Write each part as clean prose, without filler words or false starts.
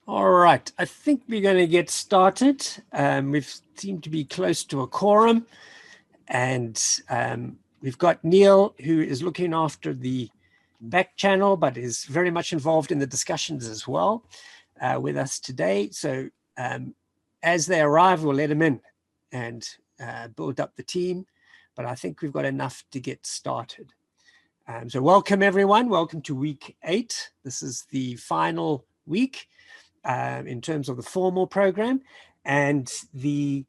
All right, I think we're going to get started. We seem to be close to a quorum, and we've got Neil, who is looking after the back channel, but is very much involved in the discussions as well with us today. So as they arrive, we'll let them in and build up the team, but I think we've got enough to get started. So welcome everyone, welcome to week 8. This is the final week in terms of the formal program, and we've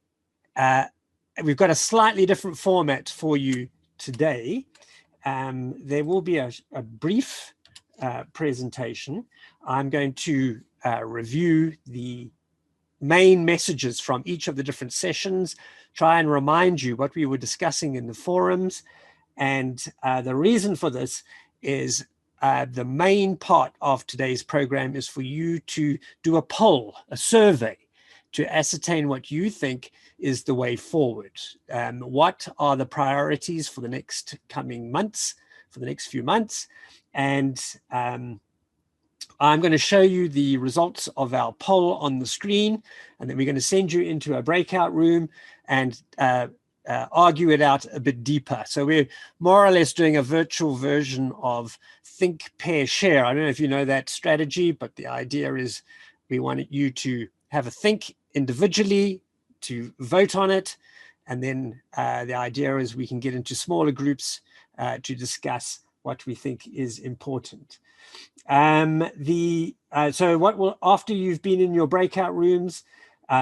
got a slightly different format for you today. There will be a brief presentation. I'm going to review the main messages from each of the different sessions, try and remind you what we were discussing in the forums, and the reason for this is the main part of today's program is for you to do a poll, a survey, to ascertain what you think is the way forward. What are the priorities for the next coming months, for the next few months? And I'm going to show you the results of our poll on the screen, and then we're going to send you into a breakout room and argue it out a bit deeper. So we're more or less doing a virtual version of think, pair, share. I don't know if you know that strategy, but the idea is we want you to have a think individually, to vote on it, and then the idea is we can get into smaller groups to discuss what we think is important. So what will, after you've been in your breakout rooms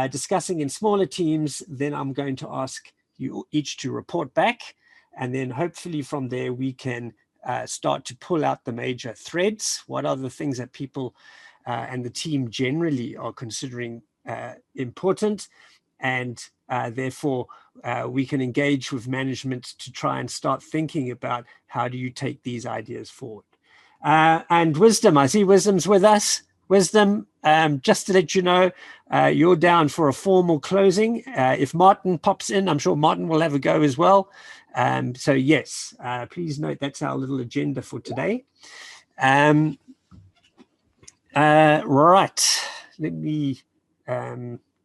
discussing in smaller teams, then I'm going to ask you each to report back, and then hopefully from there we can start to pull out the major threads. What are the things that people and the team generally are considering important, and therefore we can engage with management to try and start thinking about how do you take these ideas forward. And Wisdom, I see Wisdom's with us. Wisdom, just to let you know, you're down for a formal closing. If Martin pops in, I'm sure Martin will have a go as well. So yes, please note that's our little agenda for today. Right, let me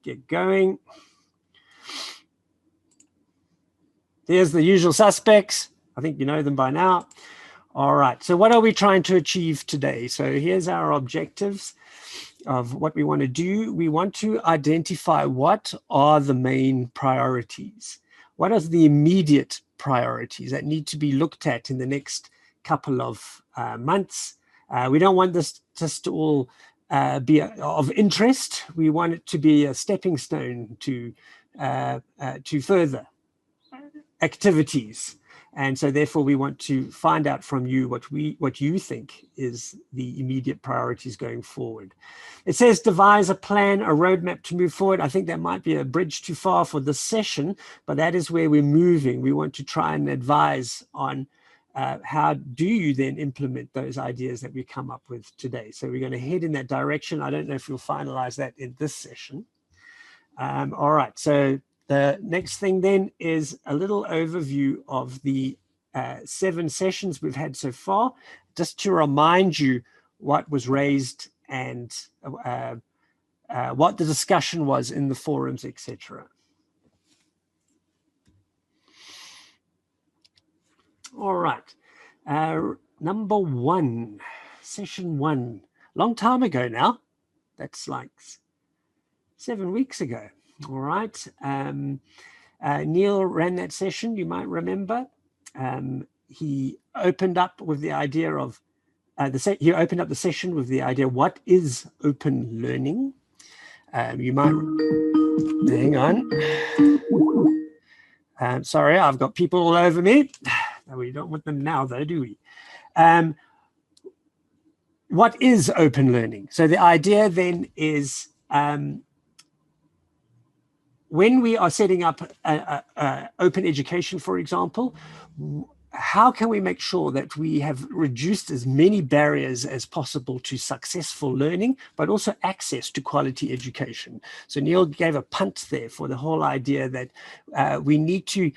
get going. There's the usual suspects. I think you know them by now. All right, so what are we trying to achieve today? So here's our objectives of what we want to do. We want to identify what are the main priorities. What are the immediate priorities that need to be looked at in the next couple of months? We don't want this just to all be of interest. We want it to be a stepping stone to further activities. And so therefore we want to find out from you what you think is the immediate priorities going forward. It says devise a plan, a roadmap to move forward. I think that might be a bridge too far for this session, but that is where we're moving. We want to try and advise on how do you then implement those ideas that we come up with today. So we're going to head in that direction. I don't know if we'll finalize that in this session. All right, so the next thing then is a little overview of the 7 sessions we've had so far, just to remind you what was raised and what the discussion was in the forums, etc. All right, number 1, session 1, long time ago now. That's like 7 weeks ago. All right. Neil ran that session, you might remember. He opened up with the idea of he opened up the session with the idea, what is open learning? You might, hang on. Sorry, I've got people all over me. We don't want them now though, do we? What is open learning? So the idea then is, when we are setting up open education, for example, how can we make sure that we have reduced as many barriers as possible to successful learning, but also access to quality education? So Neil gave a punt there for the whole idea that we need to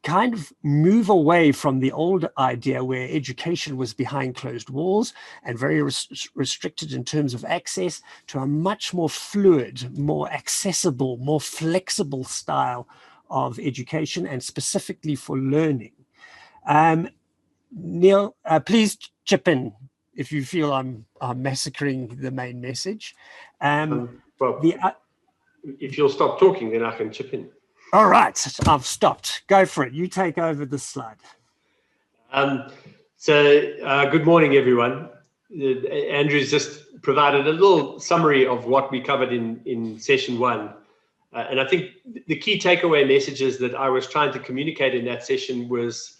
kind of move away from the old idea where education was behind closed walls and very restricted in terms of access, to a much more fluid, more accessible, more flexible style of education, and specifically for learning. Neil, please chip if you feel I'm massacring the main message. Well, if you'll stop talking, then I can chip in. All right, I've stopped. Go for it. You take over the slide. Good morning, everyone. Andrew's just provided a little summary of what we covered in session 1. And I think the key takeaway messages that I was trying to communicate in that session was,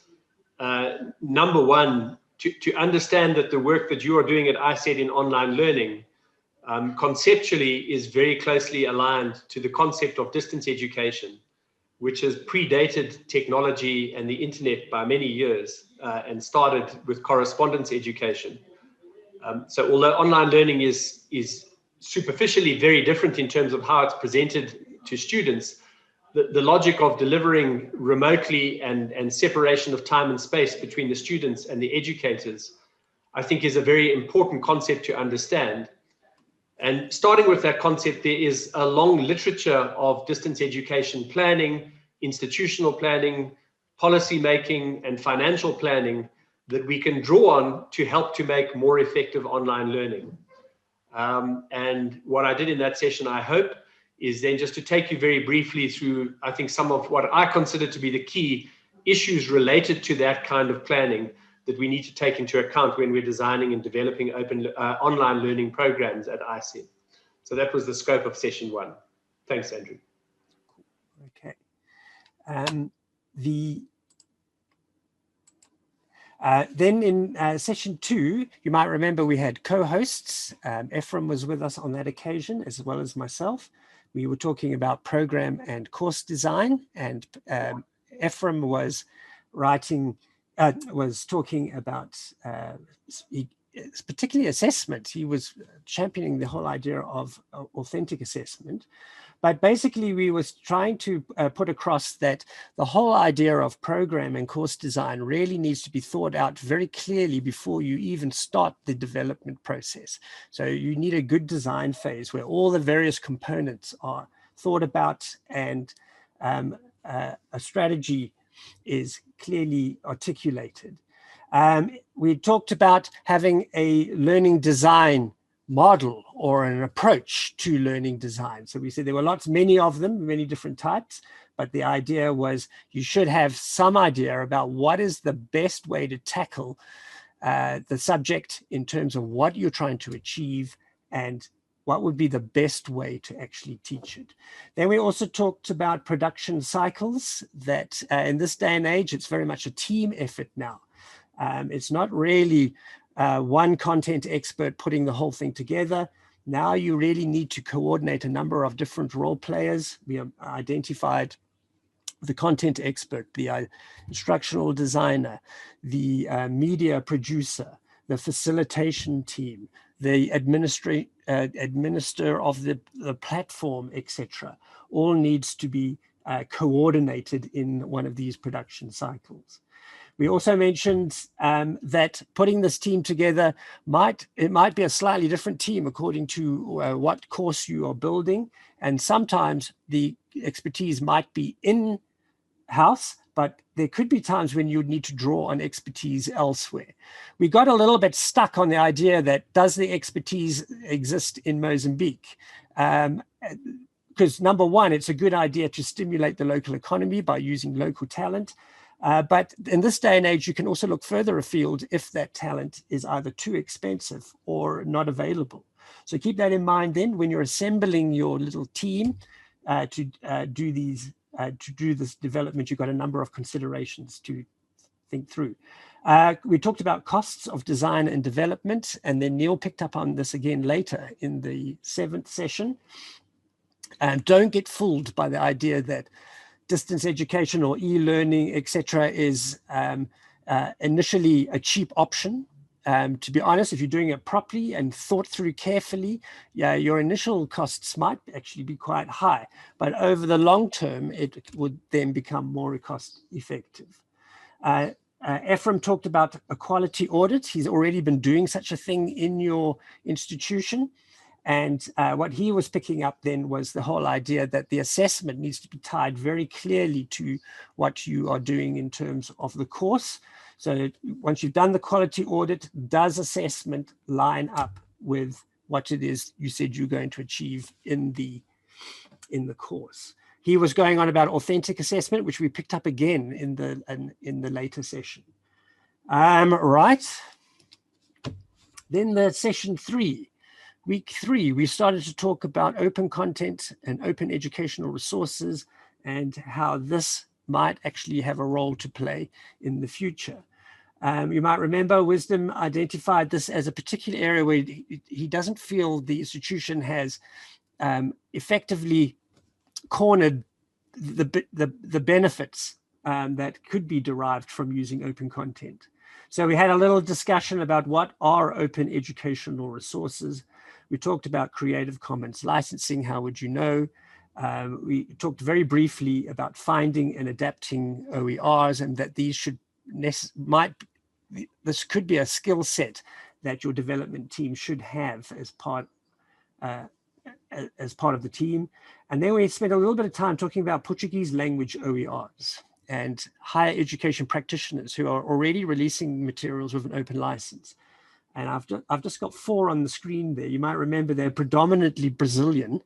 number one, to understand that the work that you are doing at ISCED in online learning conceptually is very closely aligned to the concept of distance education, which has predated technology and the internet by many years and started with correspondence education. So although online learning is superficially very different in terms of how it's presented to students, the logic of delivering remotely and separation of time and space between the students and the educators, I think, is a very important concept to understand. And starting with that concept, there is a long literature of distance education planning, institutional planning, policy making, and financial planning that we can draw on to help to make more effective online learning. And what I did in that session, I hope, is then just to take you very briefly through, I think, some of what I consider to be the key issues related to that kind of planning that we need to take into account when we're designing and developing open online learning programs at ISCED. So that was the scope of session 1. Thanks, Andrew. Okay. Then in session 2, you might remember we had co-hosts. Ephraim was with us on that occasion, as well as myself. We were talking about program and course design, and Ephraim was talking about particularly assessment. He was championing the whole idea of authentic assessment. But basically, we was trying to put across that the whole idea of program and course design really needs to be thought out very clearly before you even start the development process. So you need a good design phase where all the various components are thought about and a strategy is clearly articulated. We talked about having a learning design model or an approach to learning design. So we said there were many of them, many different types, but the idea was you should have some idea about what is the best way to tackle the subject in terms of what you're trying to achieve and what would be the best way to actually teach it. Then we also talked about production cycles, that in this day and age, it's very much a team effort now. It's not really one content expert putting the whole thing together. Now you really need to coordinate a number of different role players. We have identified the content expert, the instructional designer, the media producer, the facilitation team, the administrator of the platform, etc. All needs to be coordinated in one of these production cycles. We also mentioned that putting this team together might be a slightly different team according to what course you are building. And sometimes the expertise might be in-house, but there could be times when you would need to draw on expertise elsewhere. We got a little bit stuck on the idea that does the expertise exist in Mozambique? Because number one, it's a good idea to stimulate the local economy by using local talent. But in this day and age, you can also look further afield if that talent is either too expensive or not available. So keep that in mind then when you're assembling your little team to do this development. You've got a number of considerations to think through. We talked about costs of design and development, and then Neil picked up on this again later in the 7th session. Don't get fooled by the idea that distance education or e-learning, etc., is initially a cheap option. to be honest, if you're doing it properly and thought through carefully, yeah, your initial costs might actually be quite high, but over the long term, it would then become more cost effective. Ephraim talked about a quality audit. He's already been doing such a thing in your institution. And what he was picking up then was the whole idea that the assessment needs to be tied very clearly to what you are doing in terms of the course. So once you've done the quality audit, does assessment line up with what it is you said you're going to achieve in the course? He was going on about authentic assessment, which we picked up again in the later session. Right. Then the session 3. Week 3, we started to talk about open content and open educational resources and how this might actually have a role to play in the future. You might remember Wisdom identified this as a particular area where he doesn't feel the institution has effectively cornered the benefits that could be derived from using open content. So we had a little discussion about what are open educational resources. We talked about Creative Commons licensing. How would you know? We talked very briefly about finding and adapting OERs, and that these this could be a skill set that your development team should have as part of the team. And then we spent a little bit of time talking about Portuguese language OERs and higher education practitioners who are already releasing materials with an open license. And I've just got 4 on the screen there. You might remember they're predominantly Brazilian.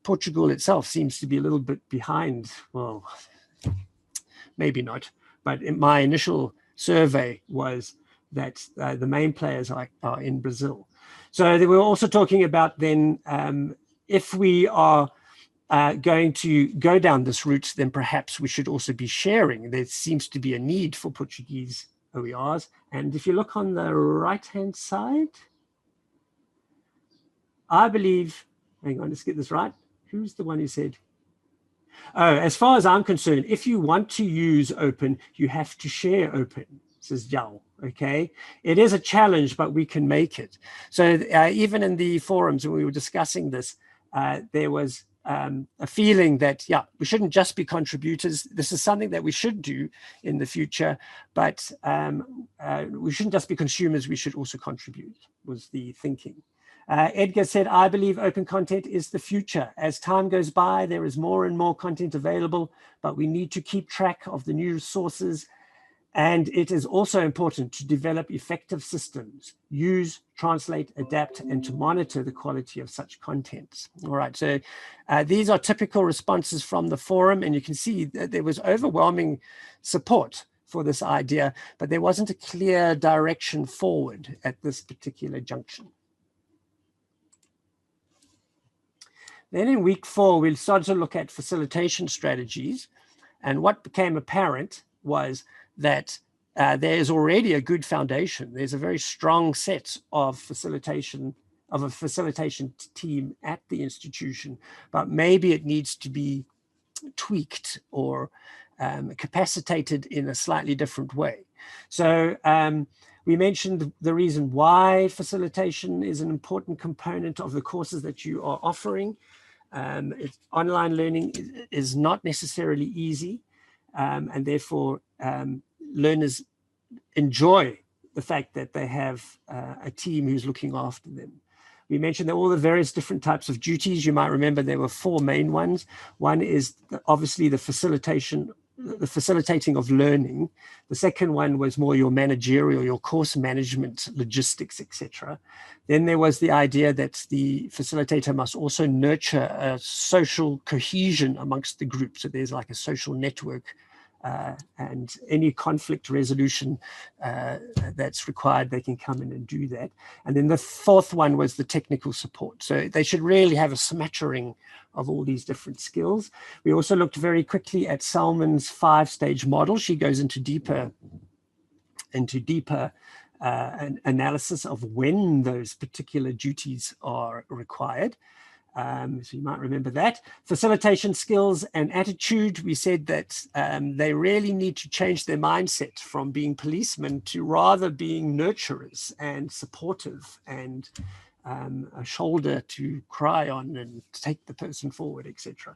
Portugal itself seems to be a little bit behind. Well, maybe not. But my initial survey was that the main players are in Brazil. So they were also talking about then if we are going to go down this route, then perhaps we should also be sharing. There seems to be a need for Portuguese OERs. And if you look on the right-hand side, I believe, hang on, let's get this right. Who's the one who said? Oh, as far as I'm concerned, if you want to use open, you have to share open, says Yao. Okay, it is a challenge, but we can make it. So even in the forums when we were discussing this, there was a feeling that, yeah, we shouldn't just be contributors. This is something that we should do in the future, but we shouldn't just be consumers. We should also contribute, was the thinking. Edgar said, I believe open content is the future. As time goes by, there is more and more content available, but we need to keep track of the new resources. And it is also important to develop effective systems, use, translate, adapt, and to monitor the quality of such content. All right, so these are typical responses from the forum, and you can see that there was overwhelming support for this idea, but there wasn't a clear direction forward at this particular junction. Then in week 4, we started to look at facilitation strategies, and what became apparent was that there is already a good foundation. There's a very strong set of facilitation team at the institution, but maybe it needs to be tweaked or capacitated in a slightly different way. So we mentioned the reason why facilitation is an important component of the courses that you are offering. Online learning is not necessarily easy, and therefore learners enjoy the fact that they have a team who's looking after them. We mentioned that all the various different types of duties. You might remember there were 4 main ones. One is obviously the facilitation, the facilitating of learning. The second one was more your managerial, your course management, logistics, etc. Then there was the idea that the facilitator must also nurture a social cohesion amongst the group. So there's like a social network and any conflict resolution that's required, they can come in and do that. And then the 4th one was the technical support. So they should really have a smattering of all these different skills. We also looked very quickly at Salman's 5-stage model. She goes into deeper analysis of when those particular duties are required. So you might remember that. Facilitation skills and attitude, we said that they really need to change their mindset from being policemen to rather being nurturers and supportive and a shoulder to cry on and take the person forward, etc.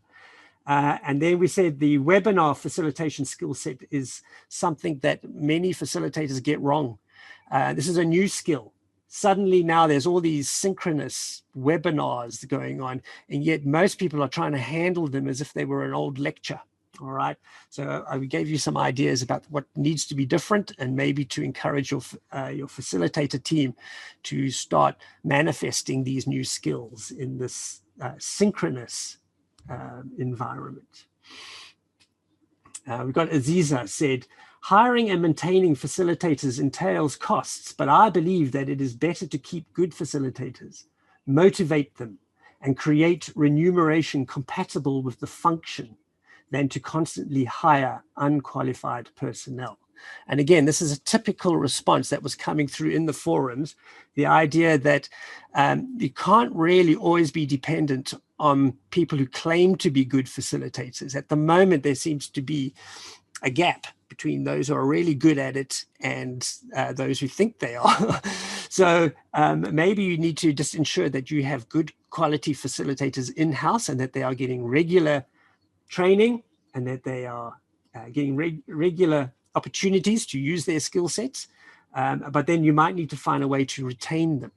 And then we said the webinar facilitation skill set is something that many facilitators get wrong. This is a new skill. Suddenly now there's all these synchronous webinars going on, and yet most people are trying to handle them as if they were an old lecture. All right. So we gave you some ideas about what needs to be different, and maybe to encourage your facilitator team to start manifesting these new skills in this synchronous environment. We've got Aziza said, hiring and maintaining facilitators entails costs, but I believe that it is better to keep good facilitators, motivate them, and create remuneration compatible with the function than to constantly hire unqualified personnel. And again, this is a typical response that was coming through in the forums, the idea that you can't really always be dependent on people who claim to be good facilitators. At the moment, there seems to be a gap between those who are really good at it and those who think they are. So maybe you need to just ensure that you have good quality facilitators in-house and that they are getting regular training and that they are getting regular opportunities to use their skill sets. But then you might need to find a way to retain them.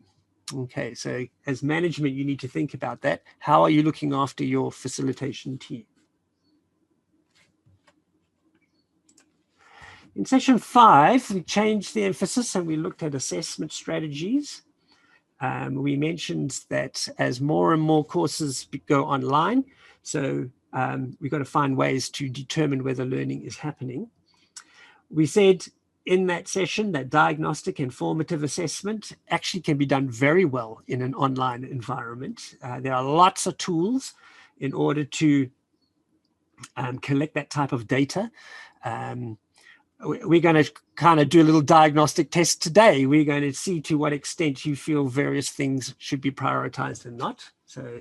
Okay, so as management, you need to think about that. How are you looking after your facilitation team? In session 5, we changed the emphasis and we looked at assessment strategies. We mentioned that as more and more courses go online, so we've got to find ways to determine whether learning is happening. We said in that session that diagnostic and formative assessment actually can be done very well in an online environment. There are lots of tools in order to collect that type of data. We're going to kind of do a little diagnostic test today. We're going to see to what extent you feel various things should be prioritized and not. So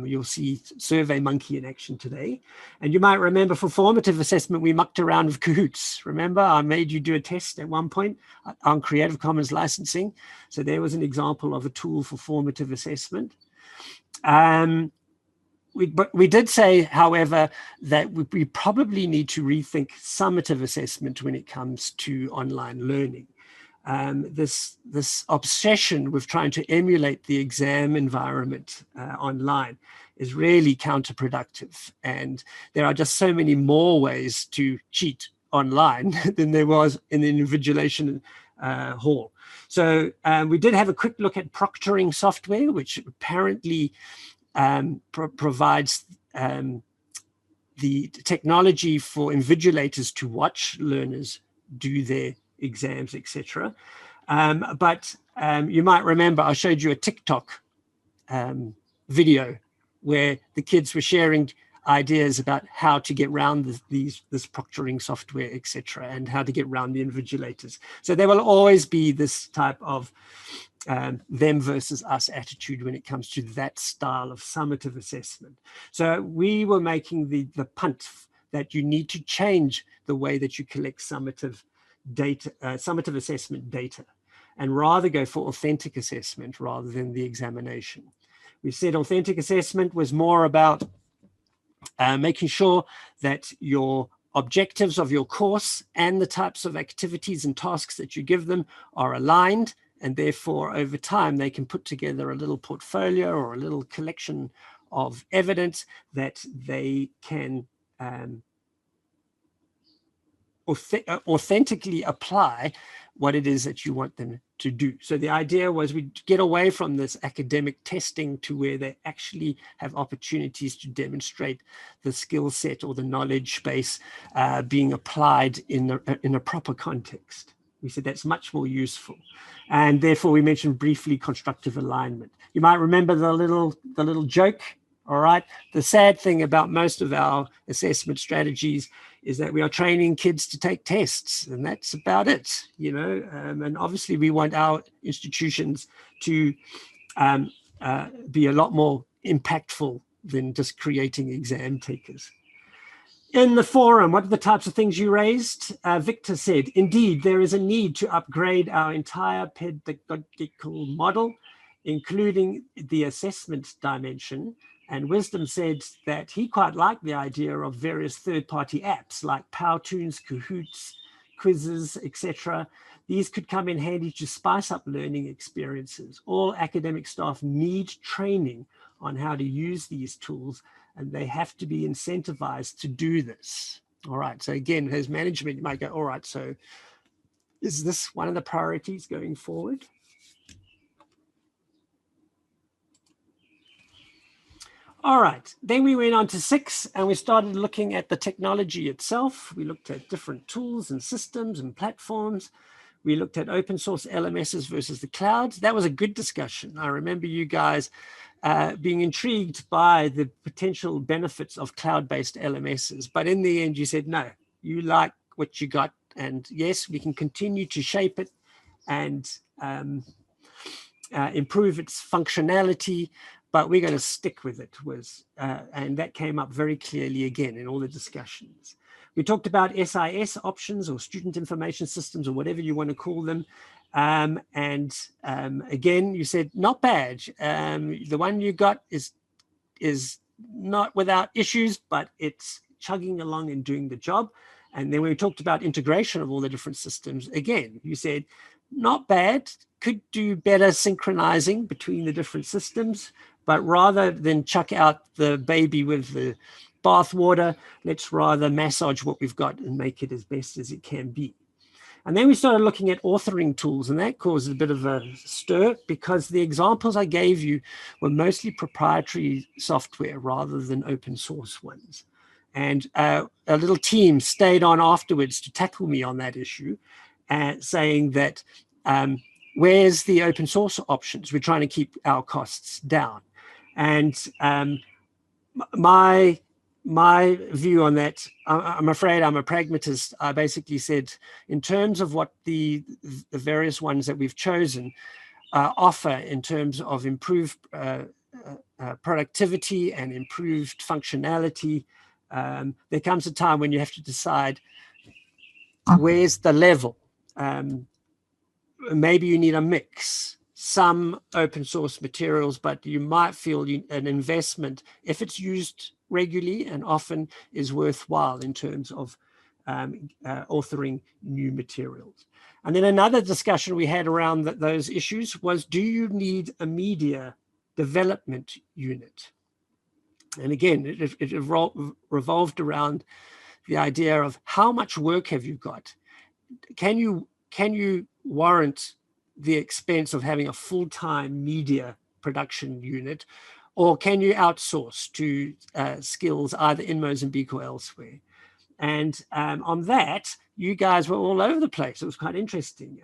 you'll see SurveyMonkey in action today. And you might remember for formative assessment, we mucked around with Kahoots. Remember, I made you do a test at one point on Creative Commons licensing. So there was an example of a tool for formative assessment. We did say, however, that we probably need to rethink summative assessment when it comes to online learning. This obsession with trying to emulate the exam environment online is really counterproductive. And there are just so many more ways to cheat online than there was in the invigilation hall. So we did have a quick look at proctoring software, which apparently provides the technology for invigilators to watch learners do their exams, etc. But you might remember I showed you a TikTok video where the kids were sharing ideas about how to get around this proctoring software, etc., and how to get around the invigilators. So there will always be this type of them versus us attitude when it comes to that style of summative assessment. So we were making the punt that you need to change the way that you collect summative data, summative assessment data, and rather go for authentic assessment rather than the examination. We said authentic assessment was more about making sure that your objectives of your course and the types of activities and tasks that you give them are aligned, and therefore over time they can put together a little portfolio or a little collection of evidence that they can authentically apply what it is that you want them to do. So the idea was we get away from this academic testing to where they actually have opportunities to demonstrate the skill set or the knowledge base being applied in a proper context. We said that's much more useful. And therefore we mentioned briefly constructive alignment. You might remember the little joke. All right. The sad thing about most of our assessment strategies is that we are training kids to take tests, and that's about it, you know. And obviously we want our institutions to be a lot more impactful than just creating exam takers. In the forum, what are the types of things you raised? Victor said, indeed, there is a need to upgrade our entire pedagogical model, including the assessment dimension. And Wisdom said that he quite liked the idea of various third-party apps like Powtoons, Kahoots, quizzes, etc. These could come in handy to spice up learning experiences. All academic staff need training on how to use these tools, and they have to be incentivized to do this. All right, so again, as management, you might go, all right, so is this one of the priorities going forward? All right, then we went on to 6 and we started looking at the technology itself. We looked at different tools and systems and platforms. We looked at open source LMSs versus the clouds. That was a good discussion. I remember you guys being intrigued by the potential benefits of cloud-based LMSs. But in the end, you said, no, you like what you got. And yes, we can continue to shape it and improve its functionality, but we're going to stick with it. And that came up very clearly again in all the discussions. We talked about SIS options or student information systems or whatever you want to call them. Again, you said, not bad. The one you got is not without issues, but it's chugging along and doing the job. And then when we talked about integration of all the different systems, again, you said, not bad, could do better synchronizing between the different systems, but rather than chuck out the baby with the bathwater, let's rather massage what we've got and make it as best as it can be. And then we started looking at authoring tools, and that caused a bit of a stir because the examples I gave you were mostly proprietary software rather than open source ones. And a little team stayed on afterwards to tackle me on that issue, saying that where's the open source options? We're trying to keep our costs down. And my view on that, I'm afraid I'm a pragmatist. I basically said, in terms of what the various ones that we've chosen offer in terms of improved productivity and improved functionality, there comes a time when you have to decide where's the level. Maybe you need a mix, some open source materials, but you might feel an investment, if it's used regularly and often, is worthwhile in terms of authoring new materials. And then another discussion we had around those issues was, do you need a media development unit? And again, it revolved around the idea of how much work have you got? Can you warrant the expense of having a full-time media production unit, or can you outsource to skills either in Mozambique or elsewhere? And on that, you guys were all over the place. It was quite interesting.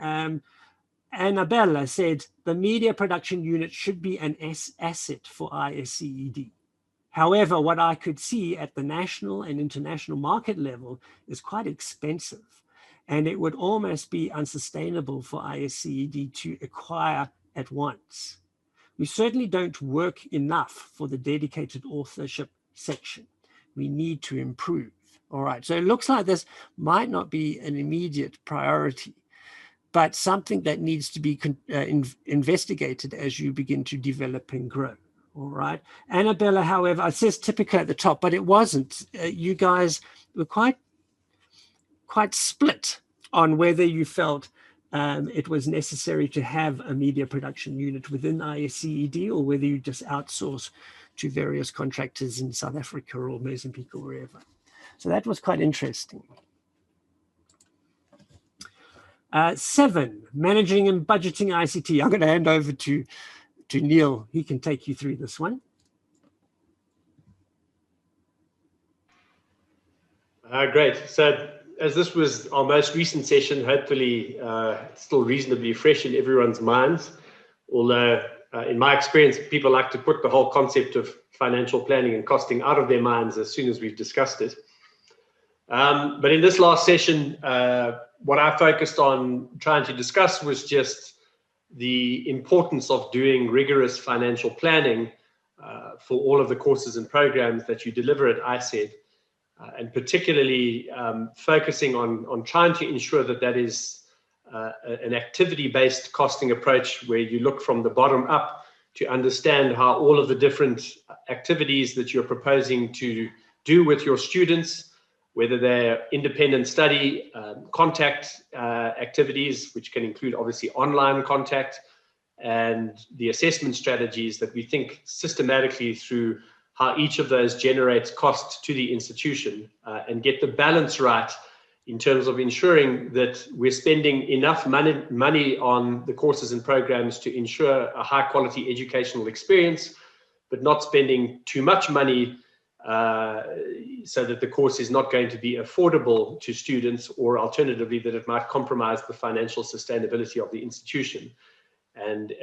Annabella said the media production unit should be an asset for ISCED. However, what I could see at the national and international market level is quite expensive, and it would almost be unsustainable for ISCED to acquire at once. We certainly don't work enough for the dedicated authorship section. We need to improve. All right, so it looks like this might not be an immediate priority, but something that needs to be investigated as you begin to develop and grow. All right. Annabella, however, it says typical at the top, but it wasn't. You guys were quite split on whether you felt it was necessary to have a media production unit within ISCED or whether you just outsource to various contractors in South Africa or Mozambique or wherever. So that was quite interesting. 7, managing and budgeting ICT. I'm going to hand over to Neil. He can take you through this one. Great. So as this was our most recent session, hopefully still reasonably fresh in everyone's minds, although in my experience, people like to put the whole concept of financial planning and costing out of their minds as soon as we've discussed it. But in this last session, what I focused on trying to discuss was just the importance of doing rigorous financial planning for all of the courses and programs that you deliver at ISCED, and particularly focusing on trying to ensure that that is an activity-based costing approach where you look from the bottom up to understand how all of the different activities that you're proposing to do with your students, whether they're independent study, contact activities, which can include obviously online contact, and the assessment strategies that we think systematically through how each of those generates cost to the institution, and get the balance right in terms of ensuring that we're spending enough money on the courses and programs to ensure a high quality educational experience, but not spending too much money so that the course is not going to be affordable to students, or alternatively that it might compromise the financial sustainability of the institution. And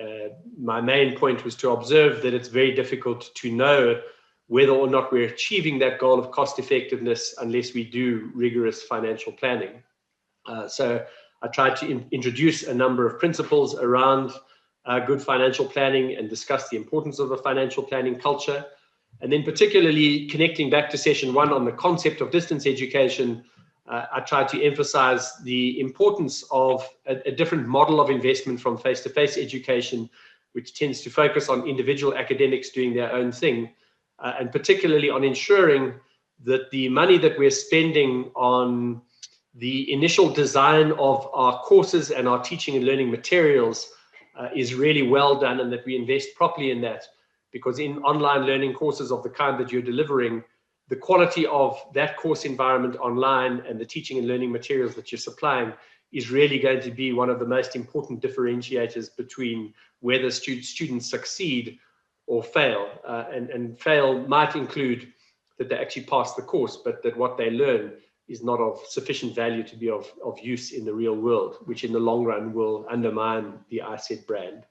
my main point was to observe that it's very difficult to know whether or not we're achieving that goal of cost effectiveness unless we do rigorous financial planning. So I tried to introduce a number of principles around good financial planning and discuss the importance of a financial planning culture. And then particularly connecting back to session 1 on the concept of distance education, I tried to emphasize the importance of a different model of investment from face-to-face education, which tends to focus on individual academics doing their own thing, and particularly on ensuring that the money that we're spending on the initial design of our courses and our teaching and learning materials is really well done, and that we invest properly in that. Because in online learning courses of the kind that you're delivering, the quality of that course environment online and the teaching and learning materials that you're supplying is really going to be one of the most important differentiators between whether students succeed or fail. And fail might include that they actually pass the course, but that what they learn is not of sufficient value to be of use in the real world, which in the long run will undermine the ISCED brand.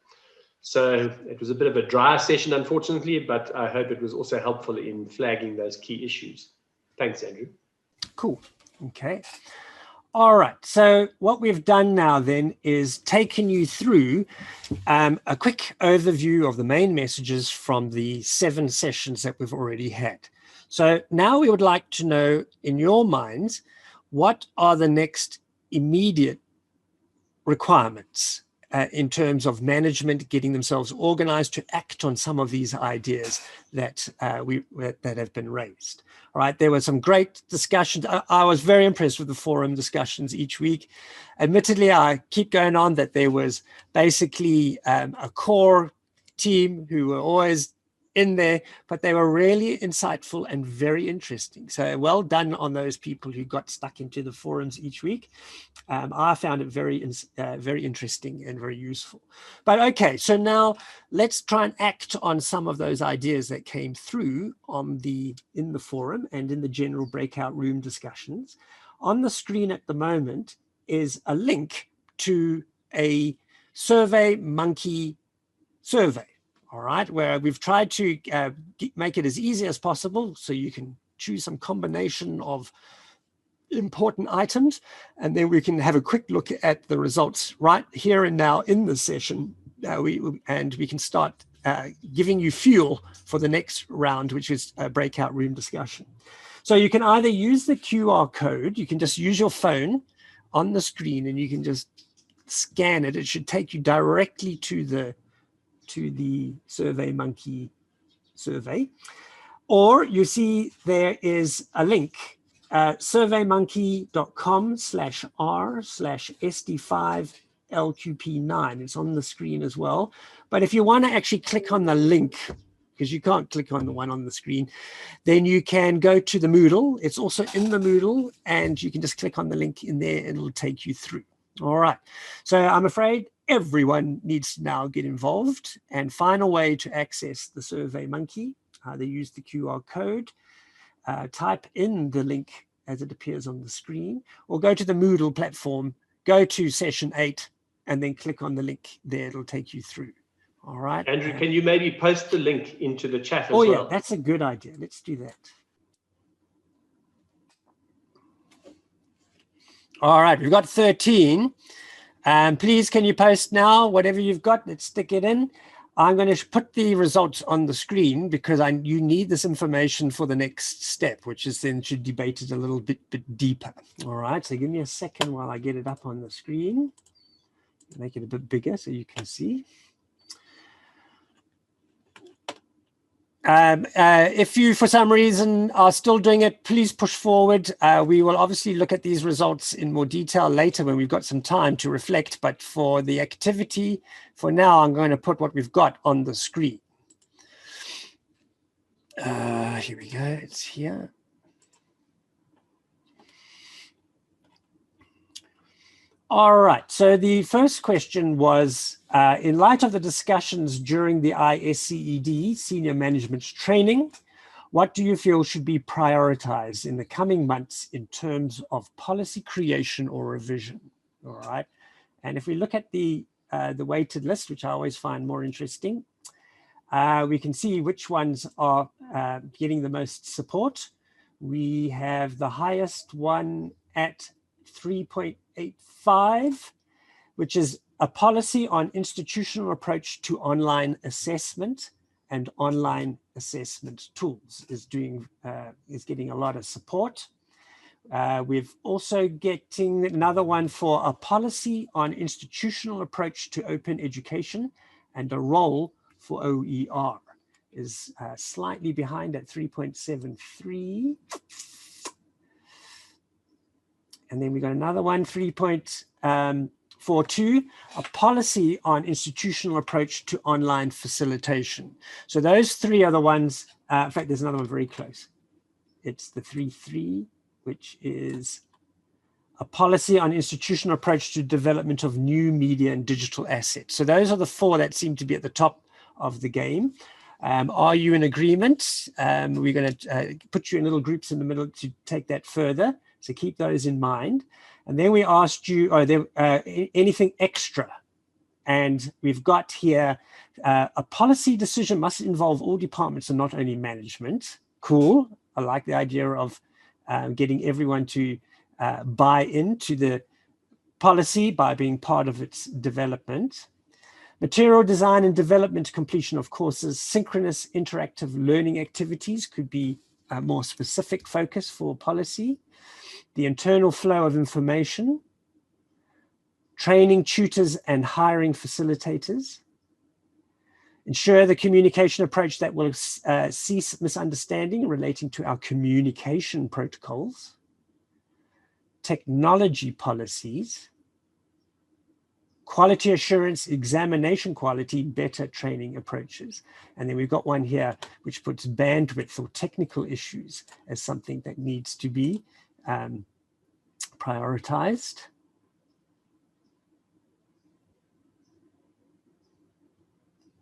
So it was a bit of a dry session, unfortunately, but I hope it was also helpful in flagging those key issues. Thanks, Andrew. Cool. Okay. All right. So what we've done now then is taken you through a quick overview of the main messages from the 7 sessions that we've already had. So now we would like to know, in your minds, what are the next immediate requirements in terms of management getting themselves organized to act on some of these ideas that that have been raised. All right, there were some great discussions. I was very impressed with the forum discussions each week. Admittedly, I keep going on that there was basically a core team who were always in there, but they were really insightful and very interesting. So well done on those people who got stuck into the forums each week. I found it very interesting and very useful. But okay, so now let's try and act on some of those ideas that came through in the forum and in the general breakout room discussions. On the screen at the moment is a link to a SurveyMonkey survey. All right, where we've tried to make it as easy as possible so you can choose some combination of important items, and then we can have a quick look at the results right here and now in the session. We can start giving you fuel for the next round, which is a breakout room discussion. So you can either use the QR code, you can just use your phone on the screen and you can just scan it. It should take you directly to the SurveyMonkey survey, or you see there is a link, surveymonkey.com/r/SD5LQP9. It's on the screen as well. But if you want to actually click on the link, because you can't click on the one on the screen, then you can go to the Moodle. It's also in the Moodle, and you can just click on the link in there and it'll take you through. All right. So I'm afraid everyone needs to now get involved and find a way to access the SurveyMonkey. They use the QR code, type in the link as it appears on the screen, or go to the Moodle platform, go to session 8, and then click on the link there. It'll take you through. All right. Andrew, can you maybe post the link into the chat as well? Oh, yeah, that's a good idea. Let's do that. All right, we've got 13. Please, can you post now? Whatever you've got, let's stick it in. I'm going to put the results on the screen because you need this information for the next step, which is then to debate it a little bit deeper. All right, so give me a second while I get it up on the screen. Make it a bit bigger so you can see. If you, for some reason, are still doing it, please push forward. We will obviously look at these results in more detail later when we've got some time to reflect. But for the activity, for now, I'm going to put what we've got on the screen. Here we go. It's here. All right. So the first question was, in light of the discussions during the ISCED Senior Management training, what do you feel should be prioritized in the coming months in terms of policy creation or revision? All right. And if we look at the weighted list, which I always find more interesting, we can see which ones are getting the most support. We have the highest one at 3.85, which is a policy on institutional approach to online assessment and online assessment tools is getting a lot of support. We've also getting another one for a policy on institutional approach to open education and a role for OER is slightly behind at 3.73. And then we got another one, 3.42, a policy on institutional approach to online facilitation. So those three are the ones, in fact, there's another one very close. It's the 3.3, which is a policy on institutional approach to development of new media and digital assets. So those are the four that seem to be at the top of the game. Are you in agreement? We're going to put you in little groups in the middle to take that further. So keep those in mind. And then we asked you, are there anything extra? And we've got here, a policy decision must involve all departments and not only management. Cool. I like the idea of getting everyone to buy into the policy by being part of its development. Material design and development, completion of courses, synchronous interactive learning activities could be a more specific focus for policy. The internal flow of information, training tutors and hiring facilitators, ensure the communication approach that will cease misunderstanding relating to our communication protocols, technology policies, quality assurance, examination quality, better training approaches. And then we've got one here which puts bandwidth or technical issues as something that needs to be prioritized.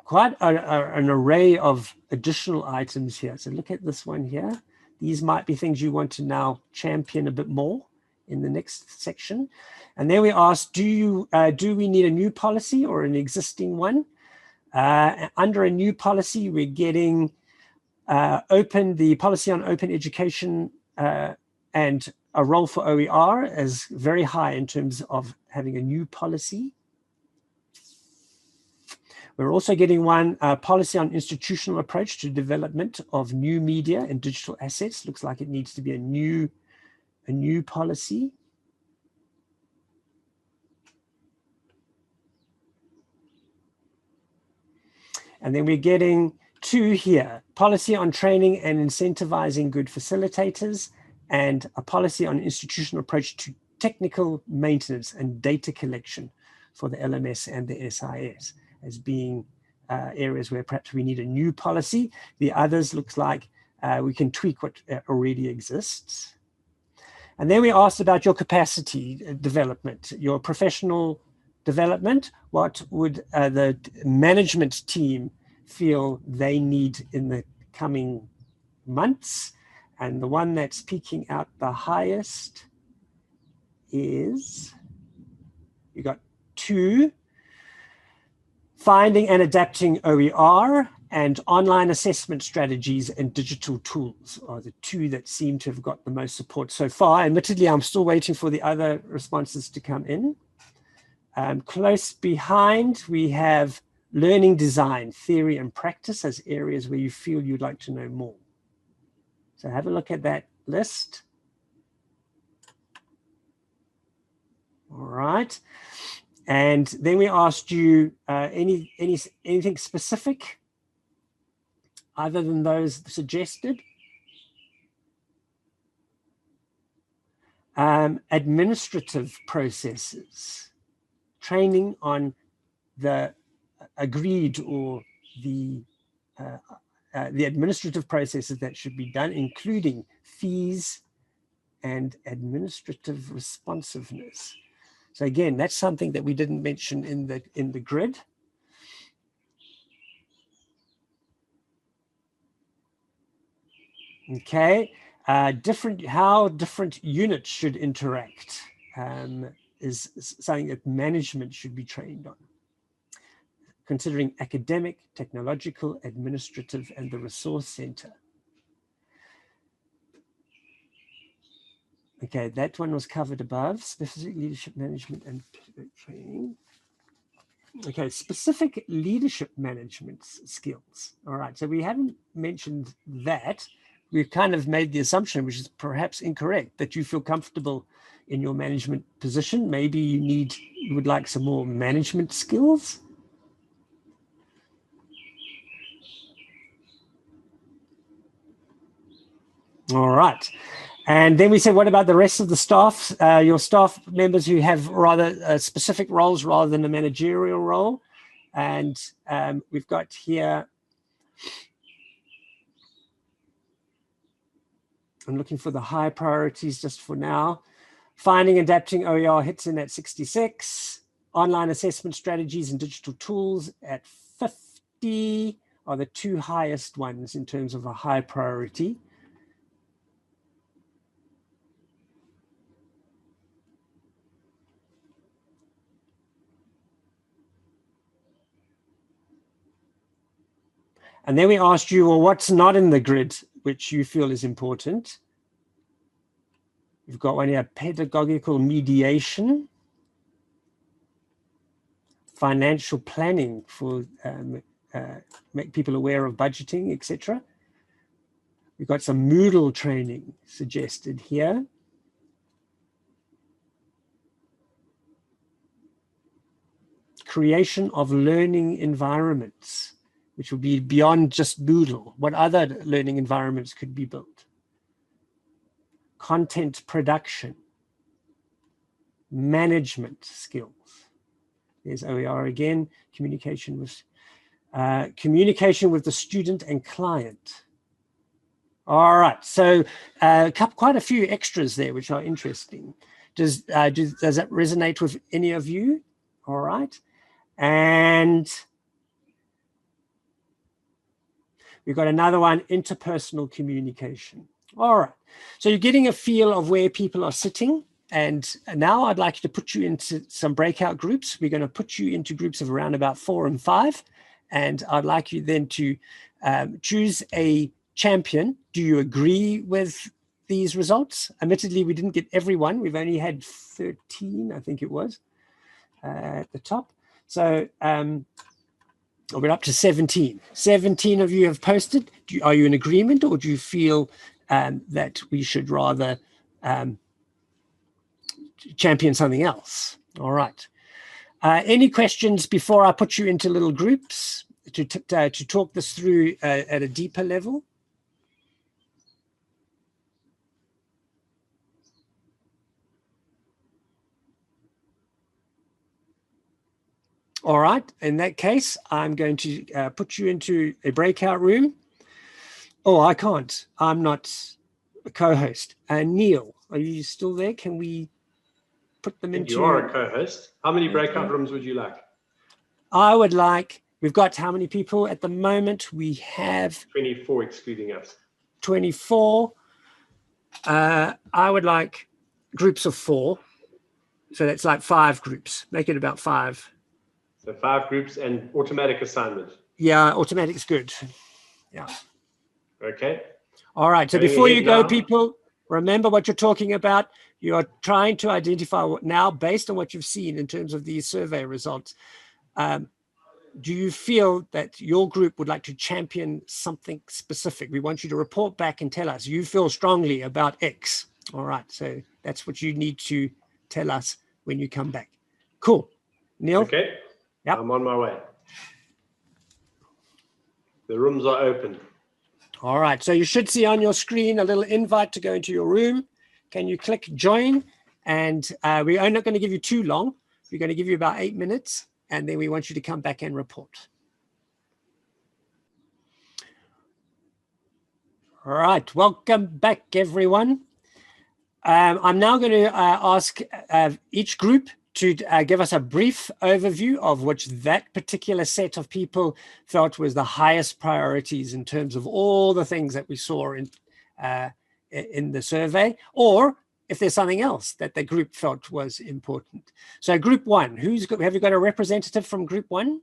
Quite an array of additional items here. So look at this one here. These might be things you want to now champion a bit more in the next section. And then we asked, do we need a new policy or an existing one? Under a new policy, we're getting the policy on open education and a role for OER as very high in terms of having a new policy. We're also getting one policy on institutional approach to development of new media and digital assets. Looks like it needs to be a new policy. And then we're getting two here, policy on training and incentivizing good facilitators, and a policy on institutional approach to technical maintenance and data collection for the LMS and the SIS as being areas where perhaps we need a new policy. The others looks like we can tweak what already exists. And then we asked about your capacity development, your professional development. What would the management team feel they need in the coming months? And the one that's peaking out the highest is, you got two, finding and adapting OER and online assessment strategies and digital tools are the two that seem to have got the most support so far. Admittedly, I'm still waiting for the other responses to come in. Close behind, we have learning design, theory and practice as areas where you feel you'd like to know more. So have a look at that list. All right. And then we asked you anything specific other than those suggested. Administrative processes, training on the agreed or the administrative processes that should be done, including fees and administrative responsiveness. So again, that's something that we didn't mention in the grid. Okay, how different units should interact is something that management should be trained on, considering academic, technological, administrative, and the resource center. Okay, that one was covered above, specific leadership management and training. Okay, specific leadership management skills. All right, so we haven't mentioned that. We've kind of made the assumption, which is perhaps incorrect, that you feel comfortable in your management position. Maybe you would like some more management skills. All right. And then we said, what about the rest of the staff, your staff members who have rather specific roles rather than a managerial role? And we've got here, I'm looking for the high priorities just for now. Finding and adapting OER hits in at 66. Online assessment strategies and digital tools at 50 are the two highest ones in terms of a high priority. And then we asked you, well, what's not in the grid, which you feel is important? You've got one here, pedagogical mediation, financial planning for make people aware of budgeting, etc. We've got some Moodle training suggested here. Creation of learning environments, which would be beyond just Moodle. What other learning environments could be built? Content production, management skills. There's OER again, communication with the student and client. All right, so quite a few extras there, which are interesting. Does that resonate with any of you? All right, and we've got another one, interpersonal communication. All right, so you're getting a feel of where people are sitting. And now I'd like to put you into some breakout groups. We're going to put you into groups of around about 4 and 5. And I'd like you then to choose a champion. Do you agree with these results? Admittedly, we didn't get everyone. We've only had 13, I think it was, at the top. So we're up to 17. 17 of you have posted. Are you in agreement, or do you feel that we should rather champion something else? All right. Any questions before I put you into little groups to talk this through at a deeper level? All right. In that case, I'm going to put you into a breakout room. Oh, I can't. I'm not a co-host. Neil, are you still there? Can we put them into... You are a co-host. How many breakout rooms would you like? I would like... We've got how many people at the moment? We have... 24, excluding us. 24. I would like groups of 4. So that's like 5 groups. Make it about 5. So 5 groups and automatic assignment. Yeah, automatic's good. Yeah. Okay. All right. So before you go, people, remember what you're talking about. You are trying to identify now, based on what you've seen in terms of these survey results, do you feel that your group would like to champion something specific? We want you to report back and tell us you feel strongly about X. All right, so that's what you need to tell us when you come back. Cool. Neil? Okay, yep. I'm on my way. The rooms are open. All right, so you should see on your screen a little invite to go into your room. Can you click join? And we are not going to give you too long. We're going to give you about 8 minutes, and then we want you to come back and report. All right, welcome back, everyone. I'm now going to ask each group to give us a brief overview of which that particular set of people felt was the highest priorities in terms of all the things that we saw in the survey, or if there's something else that the group felt was important. So group one, have you got a representative from group one?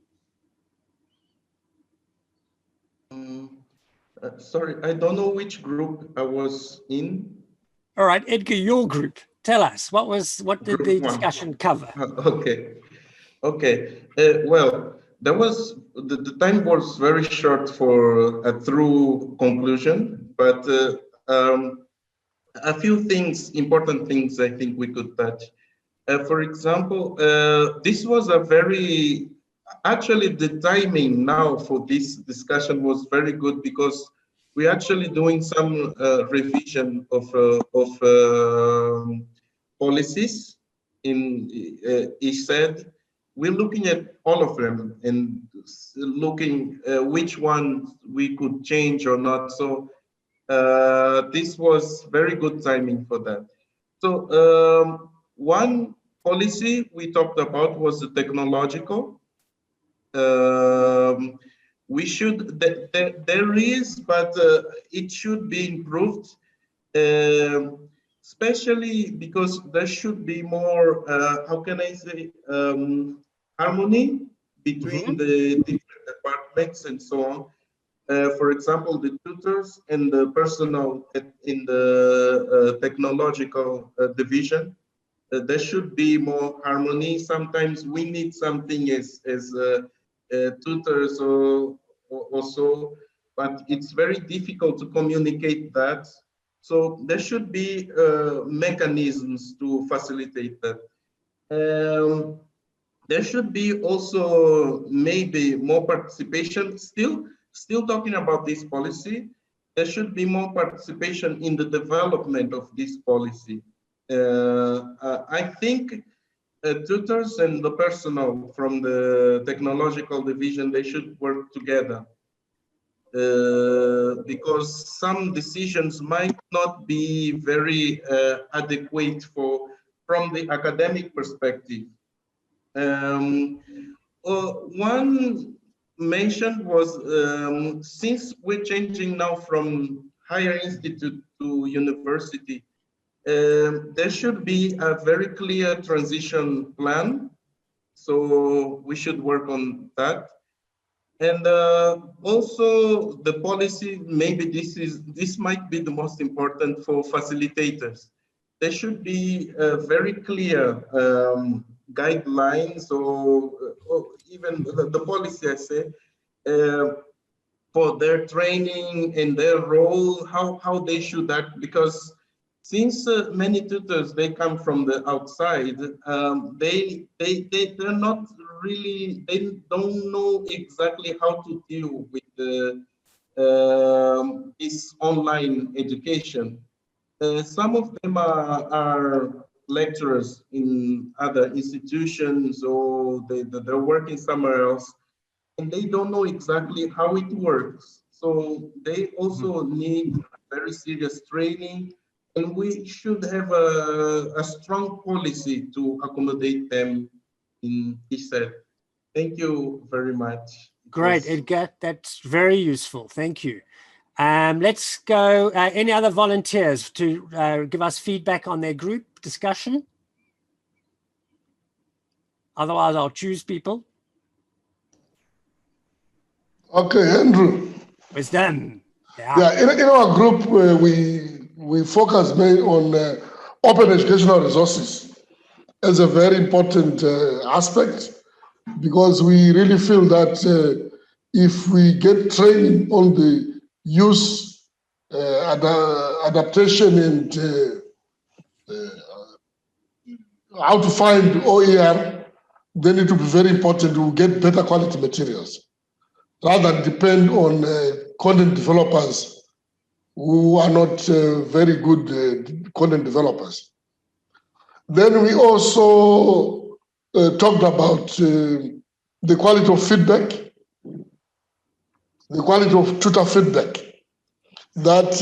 Sorry, I don't know which group I was in. All right, Edgar, your group. Tell us, what did the discussion cover? Okay. Well, there was the time was very short for a true conclusion, but a few things, important things, I think we could touch. For example, this was actually the timing now for this discussion was very good, because we're actually doing some revision of policies in ISCED. We're looking at all of them and looking which ones we could change or not. So this was very good timing for that. So one policy we talked about was the technological. We should, there is, but it should be improved, especially because there should be more, how can I say, harmony between the different departments and so on. For example, the tutors and the personnel in the technological division, there should be more harmony. Sometimes we need something as tutors or so, but it's very difficult to communicate that. So there should be mechanisms to facilitate that. There should be also maybe more participation. Still talking about this policy, there should be more participation in the development of this policy. I think tutors and the personnel from the technological division, they should work together, because some decisions might not be very adequate from the academic perspective. One mentioned was, since we're changing now from higher institute to university, there should be a very clear transition plan. So we should work on that. And also the policy, maybe this might be the most important for facilitators. There should be very clear guidelines or even the policy, I say, for their training and their role, how they should act, because since many tutors, they come from the outside, they're not really, they don't know exactly how to deal with this online education. Some of them are lecturers in other institutions, or they're working somewhere else, and they don't know exactly how it works. So they also need very serious training, and we should have a strong policy to accommodate them in ISCED. Thank you very much. Great, Edgar. That's very useful. Thank you. Let's go. Any other volunteers to give us feedback on their group discussion? Otherwise, I'll choose people. Okay, Andrew. Wisdom. Yeah, in our group, we focus mainly on open educational resources as a very important aspect, because we really feel that if we get training on the use, adaptation, and how to find OER, then it will be very important to get better quality materials rather than depend on content developers who are not very good content developers. Then we also talked about the quality of feedback, the quality of tutor feedback. That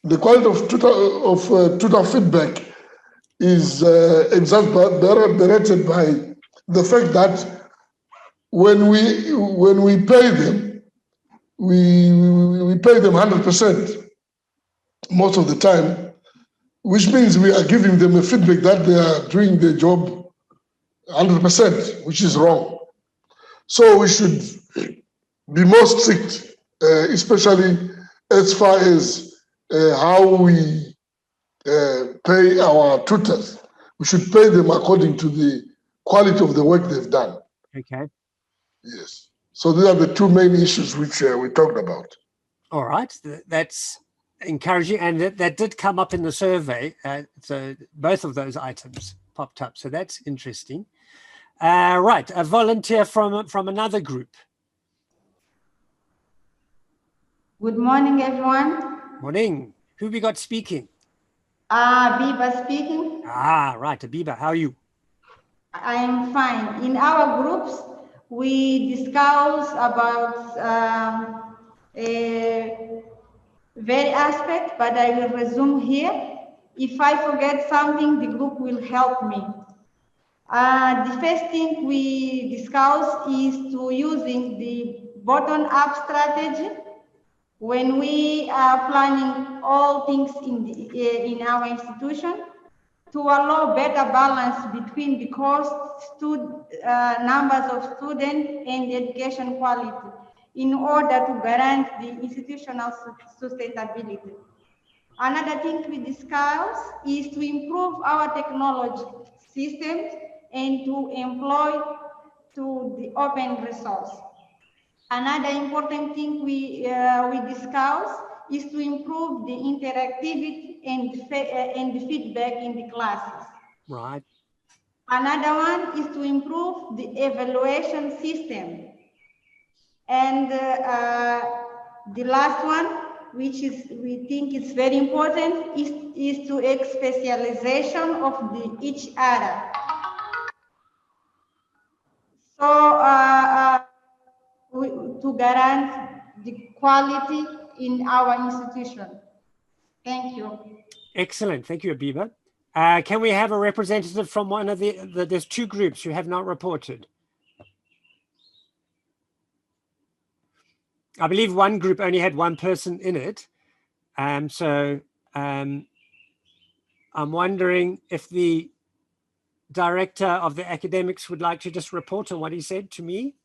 the quality of tutor feedback is exacerbated by the fact that when we pay them, we pay them 100% most of the time, which means we are giving them a feedback that they are doing their job 100%, which is wrong. So we should be more strict, especially as far as how we pay our tutors. We should pay them according to the quality of the work they've done. Okay. Yes. So these are the two main issues which we talked about. All right. That's encouraging. And that did come up in the survey. So both of those items popped up. So that's interesting. Right. A volunteer from another group. Good morning, everyone. Morning. Who we got speaking? Biba speaking. Right. Abiba, how are you? I am fine. In our groups, we discuss about a very aspect, but I will resume here. If I forget something, the group will help me. The first thing we discuss is to using the bottom-up strategy when we are planning all things in our institution to allow better balance between the cost, numbers of students, and education quality in order to guarantee the institutional sustainability. Another thing we discuss is to improve our technology systems and to employ to the open resource. Another important thing we discuss is to improve the interactivity and the feedback in the classes. Right. Another one is to improve the evaluation system. And the last one, which we think is very important, is to make specialization of each other. So to guarantee the quality in our institution. Thank you. Excellent. Thank you, Abiba. Can we have a representative from one of there's two groups who have not reported? I believe one group only had one person in it. So I'm wondering if the director of the academics would like to just report on what he said to me.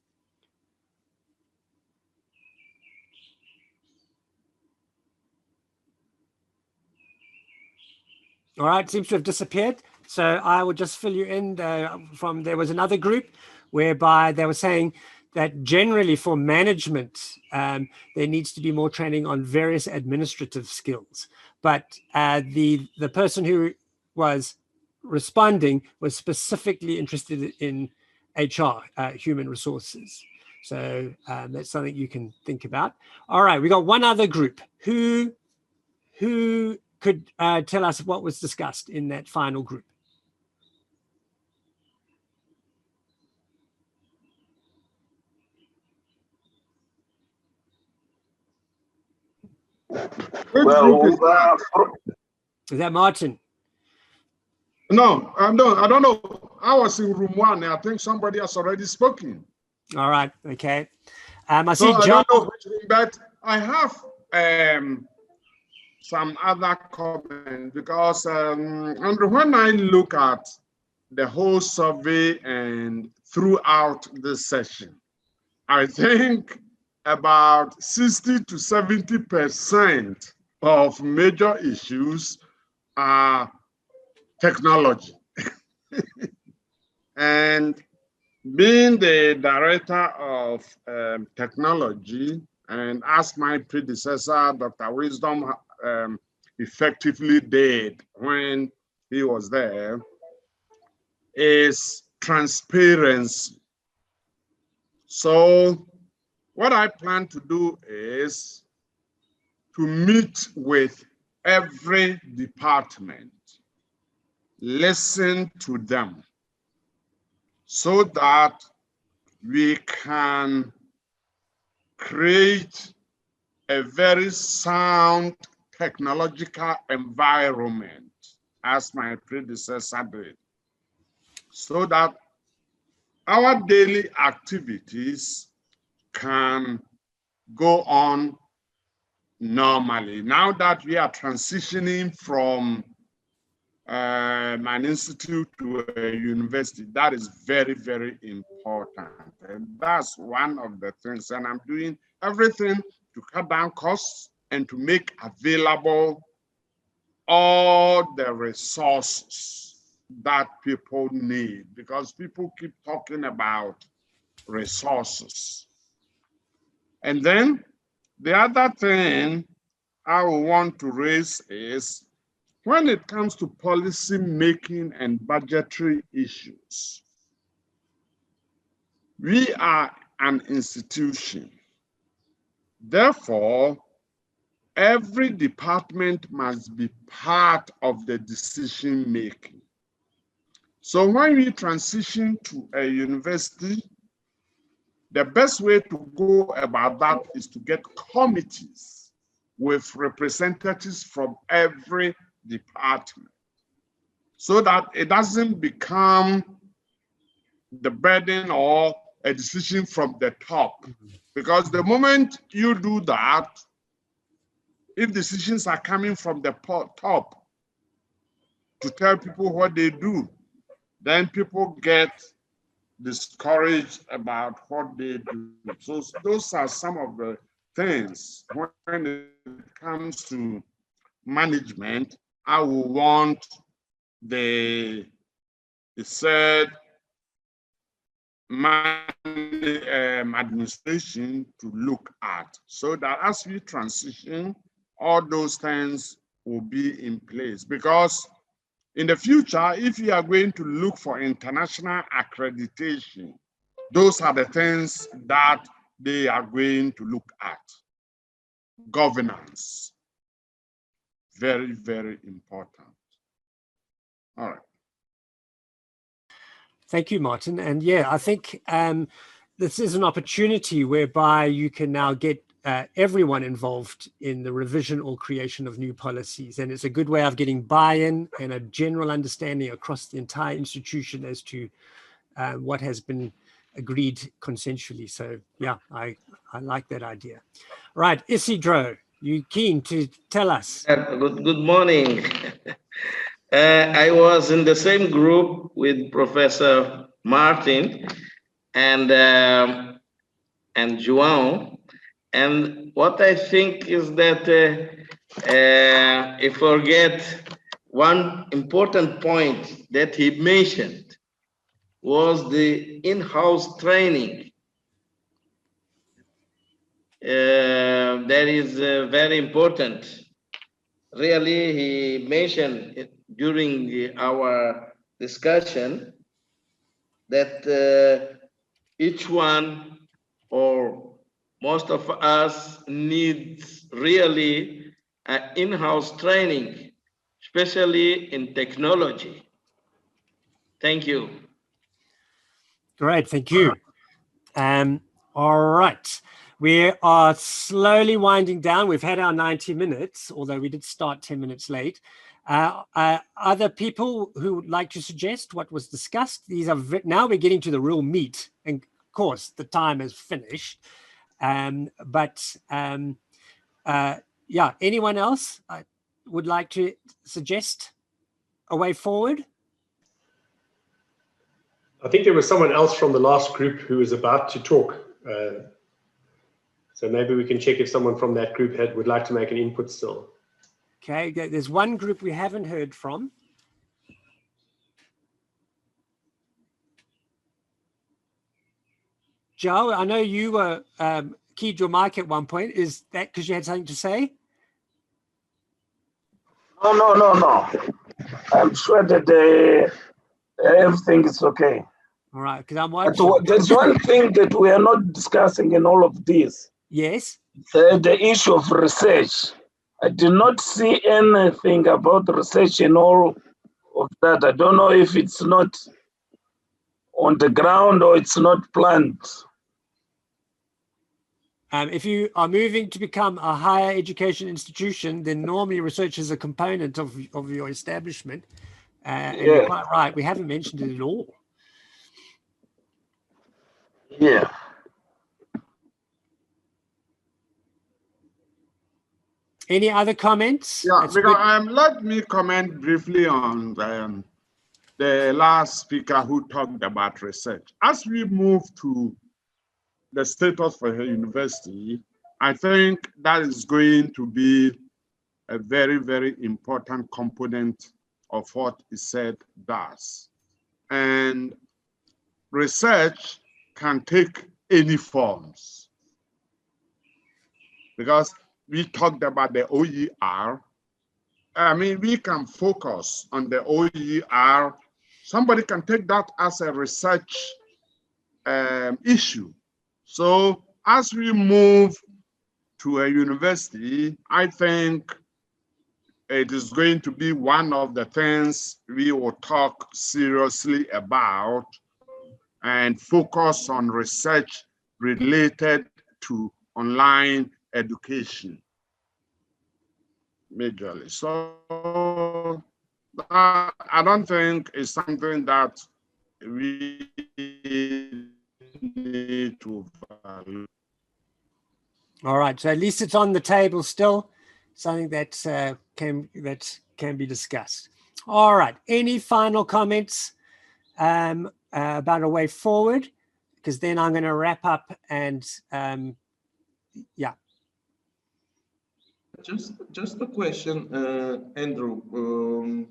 All right, seems to have disappeared. So I will just fill you in there was another group whereby they were saying that generally for management, there needs to be more training on various administrative skills. But the person who was responding was specifically interested in HR, human resources. So that's something you can think about. All right, we got one other group. Who could tell us what was discussed in that final group? Well, is that Martin? No, I don't know. I was in room one. I think somebody has already spoken. All right. Okay. I see so John. I don't know which room, but I have some other comments because Andrew, when I look at the whole survey and throughout this session, I think about 60 to 70% of major issues are technology. And being the director of technology, and as my predecessor, Dr. Wisdom, effectively did when he was there, is transparency. So what I plan to do is to meet with every department, listen to them, so that we can create a very sound technological environment, as my predecessor did, so that our daily activities can go on normally. Now that we are transitioning from an institute to a university, that is very, very important. And that's one of the things. And I'm doing everything to cut down costs and to make available all the resources that people need, because people keep talking about resources. And then the other thing I want to raise is, when it comes to policy making and budgetary issues, we are an institution. Therefore, every department must be part of the decision making. So when we transition to a university, the best way to go about that is to get committees with representatives from every department, so that it doesn't become the burden or a decision from the top. Because the moment you do that, if decisions are coming from the top to tell people what they do, then people get discouraged about what they do. So those are some of the things. When it comes to management, I will want the ISCED administration to look at, so that as we transition, all those things will be in place. Because in the future, if you are going to look for international accreditation, those are the things that they are going to look at. Governance, very, very important. All right. Thank you, Martin. And yeah, I think this is an opportunity whereby you can now get everyone involved in the revision or creation of new policies. And it's a good way of getting buy-in and a general understanding across the entire institution as to what has been agreed consensually. So yeah, I like that idea. Right, Isidro, you keen to tell us? Good morning. I was in the same group with Professor Martin and João, and what I think is that I forget one important point that he mentioned was the in-house training. That is very important. Really, he mentioned it during our discussion that each one or most of us needs really in-house training, especially in technology. Thank you. Great, thank you. All right. We are slowly winding down. We've had our 90 minutes, although we did start 10 minutes late. Other people who would like to suggest what was discussed? These are now we're getting to the real meat, and of course the time is finished. Yeah, anyone else would like to suggest a way forward? I think there was someone else from the last group who was about to talk. So maybe we can check if someone from that group would like to make an input still. Okay, there's one group we haven't heard from. Joe, I know you were keyed your mic at one point. Is that because you had something to say? No. I'm sure that everything is okay. All right, because I'm But watching. there's one thing that we are not discussing in all of this. Yes. The issue of research. I did not see anything about research in all of that. I don't know if it's not on the ground or it's not planned. If you are moving to become a higher education institution, then normally research is a component of your establishment. And you're quite right. We haven't mentioned it at all. Yeah. Any other comments? Yeah, because, let me comment briefly on the last speaker who talked about research. As we move to the status for a university, I think that is going to be a very, very important component of what ISCED does. And research can take any forms, because we talked about the OER. I mean, we can focus on the OER. Somebody can take that as a research issue. So as we move to a university, I think it is going to be one of the things we will talk seriously about and focus on research related to online education majorly. So I don't think it's something that we need to value. All right, so at least it's on the table still, something that can be discussed. All right, any final comments about a way forward? Because then I'm going to wrap up and yeah. Just a question, Andrew.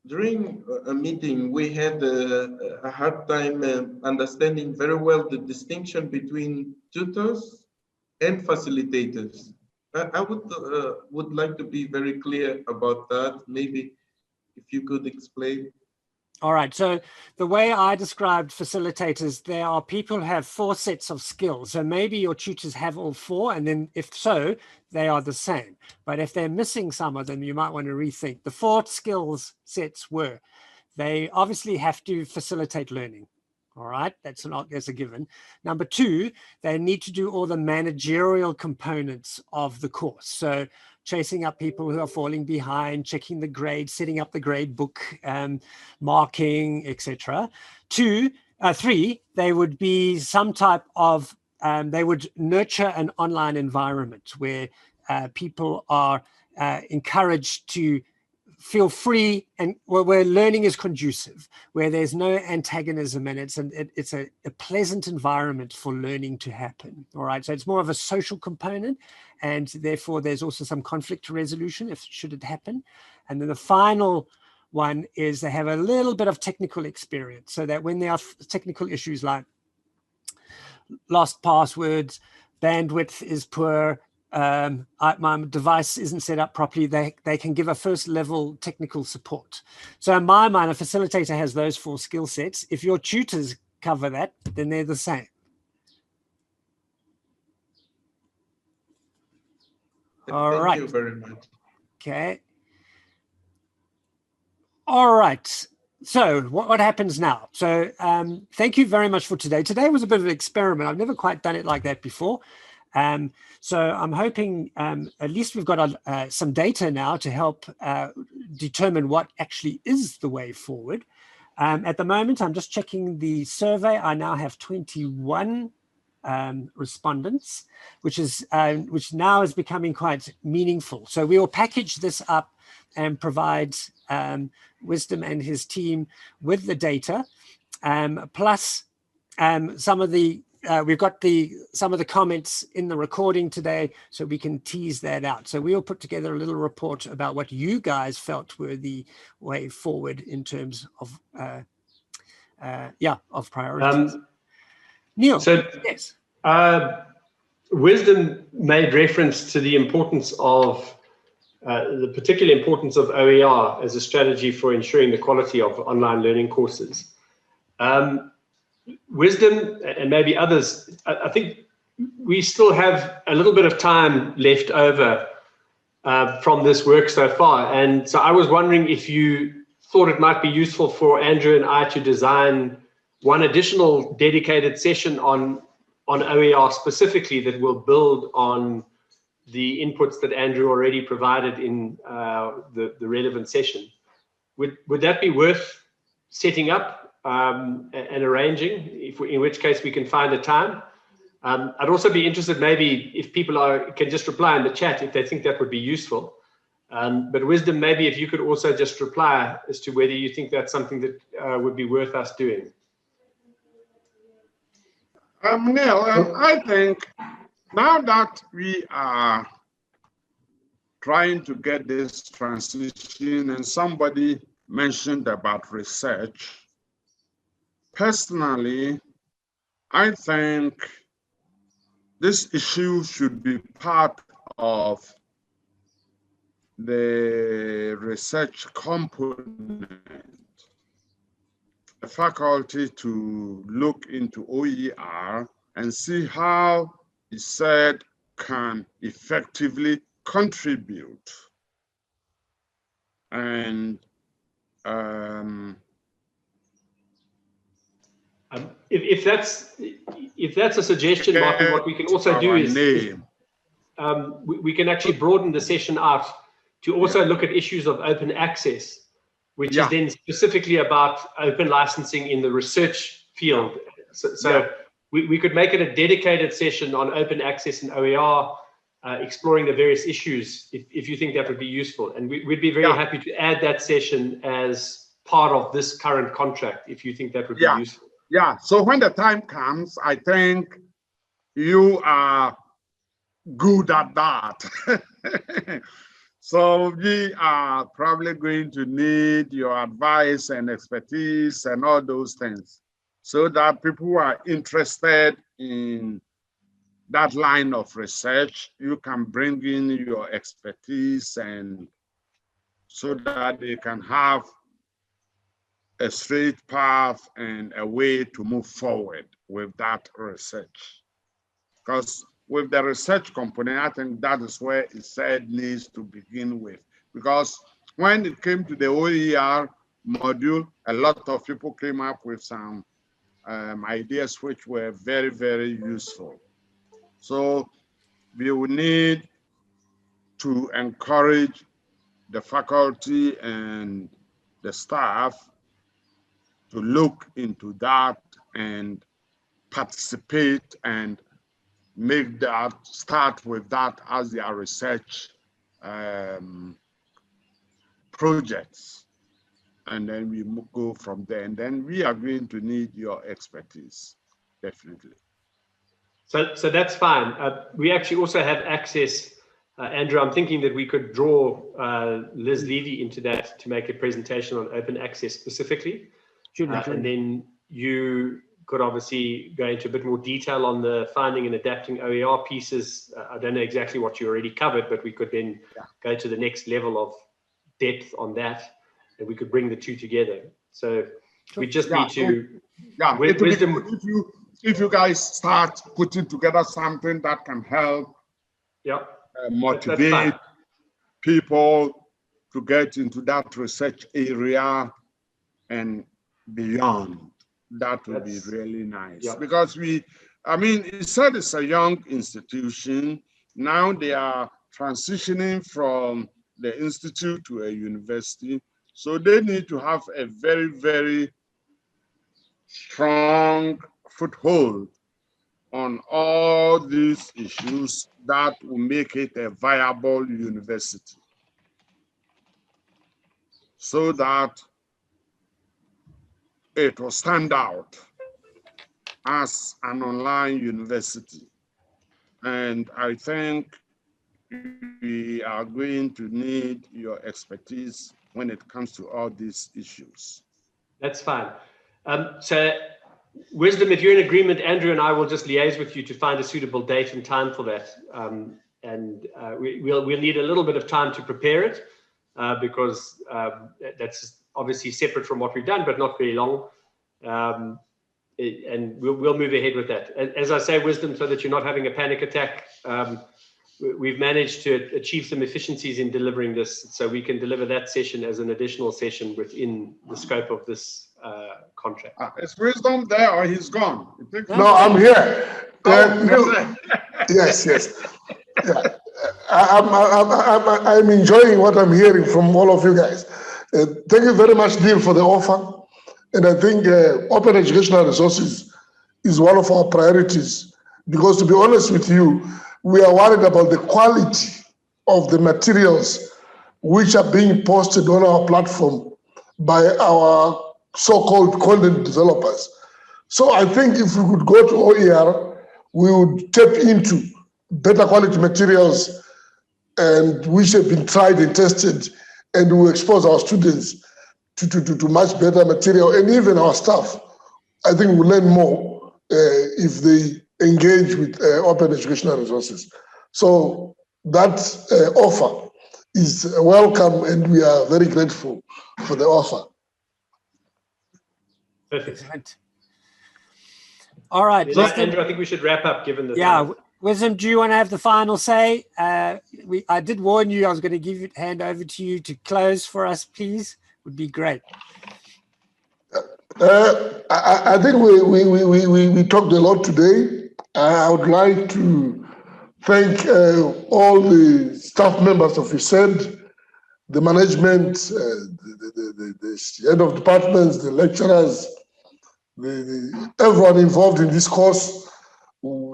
During a meeting, we had a hard time understanding very well the distinction between tutors and facilitators. I would like to be very clear about that. Maybe if you could explain. All right, so the way I described facilitators, there are people who have 4 sets of skills. So maybe your tutors have all 4, and then if so, they are the same. But if they're missing some of them, you might want to rethink. The 4 skills sets were, they obviously have to facilitate learning. All right, that's a given. Number 2, they need to do all the managerial components of the course. So chasing up people who are falling behind, checking the grade, setting up the grade book, marking, etc. 3, they would be some type of, they would nurture an online environment where people are encouraged to feel free and where learning is conducive, where there's no antagonism, and it's a pleasant environment for learning to happen. All right, so it's more of a social component, and therefore there's also some conflict resolution if should it happen. And then the final one is they have a little bit of technical experience, so that when there are technical issues like lost passwords, bandwidth is poor, my device isn't set up properly, they can give a first level technical support. So in my mind, a facilitator has those 4 skill sets. If your tutors cover that, then they're the same. All right. Thank you very much. Okay. All right. So what happens now? So thank you very much for today. Today was a bit of an experiment. I've never quite done it like that before. So I'm hoping at least we've got some data now to help determine what actually is the way forward. At the moment, I'm just checking the survey. I now have 21 respondents, which now is becoming quite meaningful. So we will package this up and provide Wisdom and his team with the data, plus some of the we've got some of the comments in the recording today, so we can tease that out. So we'll put together a little report about what you guys felt were the way forward in terms of of priorities. Neil, So, yes. Wisdom made reference to the importance of the particular importance of OER as a strategy for ensuring the quality of online learning courses. Wisdom, and maybe others, I think we still have a little bit of time left over from this work so far. And so I was wondering if you thought it might be useful for Andrew and I to design one additional dedicated session on OER specifically that will build on the inputs that Andrew already provided in the relevant session. Would that be worth setting up and arranging, in which case we can find a time? I'd also be interested maybe if people can just reply in the chat if they think that would be useful. But Wisdom, maybe if you could also just reply as to whether you think that's something that would be worth us doing. Neil, I think now that we are trying to get this transition, and somebody mentioned about research, personally, I think this issue should be part of the research component. The faculty to look into OER and see how ISCED can effectively contribute. And if that's a suggestion, Martin, what we can also do is we can actually broaden the session out to also look at issues of open access, which is then specifically about open licensing in the research field. So we could make it a dedicated session on open access and OER, exploring the various issues, if you think that would be useful. And we'd be very happy to add that session as part of this current contract, if you think that would be useful. Yeah, so when the time comes, I think you are good at that. So we are probably going to need your advice and expertise and all those things, so that people who are interested in that line of research, you can bring in your expertise, and so that they can have a straight path and a way to move forward with that research. Because with the research component, I think that is where ISCED needs to begin with. Because when it came to the OER module, a lot of people came up with some ideas which were very, very useful. So we will need to encourage the faculty and the staff to look into that and participate and make that, start with that as their research projects. And then we go from there. And then we are going to need your expertise, definitely. So that's fine. We actually also have access, Andrew. I'm thinking that we could draw Liz Levy into that to make a presentation on open access specifically. And then you could obviously go into a bit more detail on the finding and adapting OER pieces. I don't know exactly what you already covered, but we could then go to the next level of depth on that, and we could bring the two together. So we just need to, Wisdom. If you guys start putting together something that can help motivate people to get into that research area and beyond, that would be really nice. Because ISCED is a young institution. Now they are transitioning from the institute to a university. So they need to have a very, very strong foothold on all these issues that will make it a viable university, so that it will stand out as an online university. And I think we are going to need your expertise when it comes to all these issues. That's fine. So Wisdom, if you're in agreement, Andrew and I will just liaise with you to find a suitable date and time for that. We'll need a little bit of time to prepare it because that's obviously separate from what we've done, but not very long. And we'll move ahead with that. As I say, Wisdom, so that you're not having a panic attack, we've managed to achieve some efficiencies in delivering this, so we can deliver that session as an additional session within the scope of this contract. Is Wisdom there or he's gone? No, I'm here. Oh, yes. Yeah. I'm enjoying what I'm hearing from all of you guys. Thank you very much, Neil, for the offer. And I think open educational resources is one of our priorities, because to be honest with you, we are worried about the quality of the materials which are being posted on our platform by our so-called content developers. So I think if we could go to OER, we would tap into better quality materials and which have been tried and tested, and we expose our students to much better material, and even our staff. I think we'll learn more if they engage with open educational resources. So that offer is welcome, and we are very grateful for the offer. Perfect. All right. So, Andrew, I think we should wrap up given the time. Wisdom, do you want to have the final say? I did warn you I was going to hand over to you to close for us, please. Would be great. I think we talked a lot today. I would like to thank all the staff members of ISCED, the management, the head of departments, the lecturers, everyone involved in this course.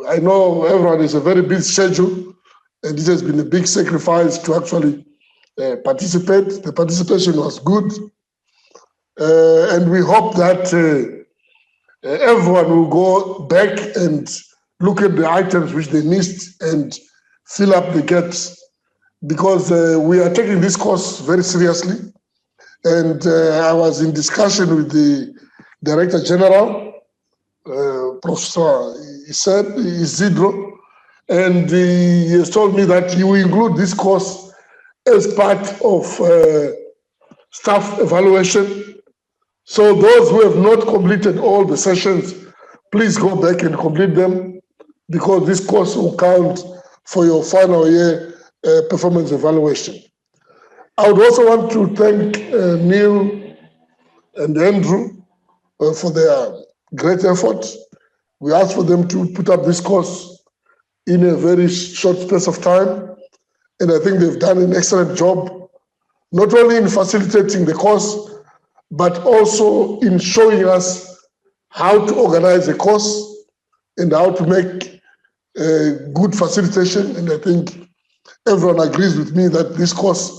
I know everyone is a very busy schedule, and it has been a big sacrifice to actually participate. The participation was good, and we hope that everyone will go back and look at the items which they missed and fill up the gaps, because we are taking this course very seriously. And I was in discussion with the Director General, Professor Isidro, and he has told me that he will include this course as part of staff evaluation. So those who have not completed all the sessions, please go back and complete them, because this course will count for your final year performance evaluation. I would also want to thank Neil and Andrew for their great effort. We asked for them to put up this course in a very short space of time, and I think they've done an excellent job, not only in facilitating the course, but also in showing us how to organize a course and how to make good facilitation. And I think everyone agrees with me that this course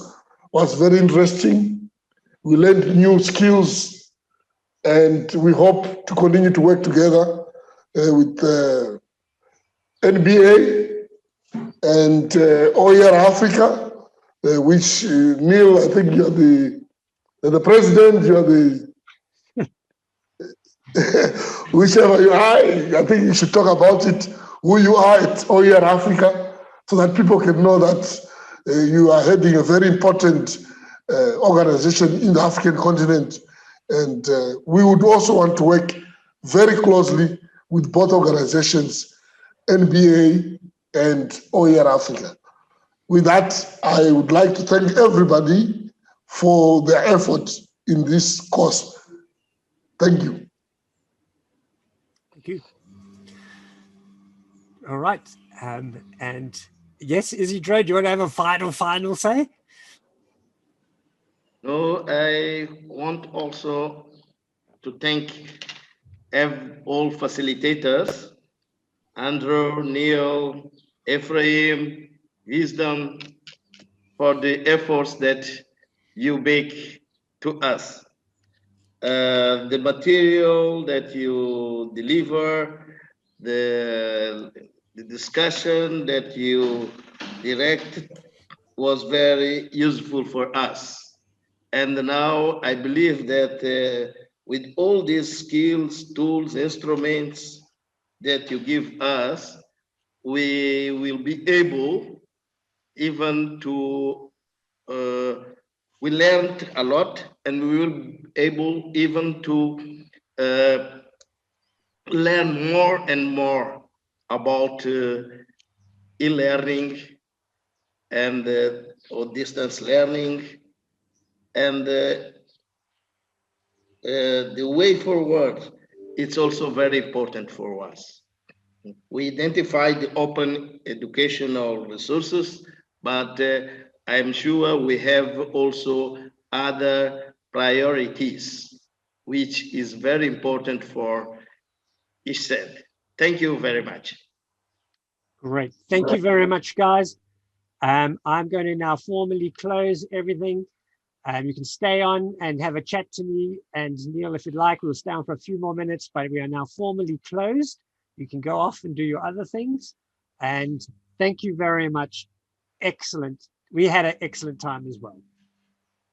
was very interesting. We learned new skills, and we hope to continue to work together with NBA and OER Africa, which Neil, I think you're the president, you're the whichever you are. I think you should talk about it, who you are at OER Africa, so that people can know that you are heading a very important organization in the African continent. And we would also want to work very closely with both organizations, NBA and OER Africa. With that, I would like to thank everybody for their effort in this course. Thank you. Thank you. All right. And yes, Isidro, do you want to have a final say? No, I want also to thank all facilitators, Andrew, Neil, Ephraim, Wisdom, for the efforts that you make to us. The material that you deliver, the discussion that you direct was very useful for us. And now I believe that with all these skills, tools, instruments that you give us, we will be able even to, we learned a lot, and we will be able even to learn more and more about e-learning and or distance learning, and the way forward. It's also very important for us. We identified the open educational resources, but I'm sure we have also other priorities, which is very important for ISCED. Thank you very much. Great. Thank you very much, guys. I'm going to now formally close everything. You can stay on and have a chat to me and Neil if you'd like. We'll stay on for a few more minutes, but we are now formally closed. You can go off and do your other things. And thank you very much. Excellent. We had an excellent time as well.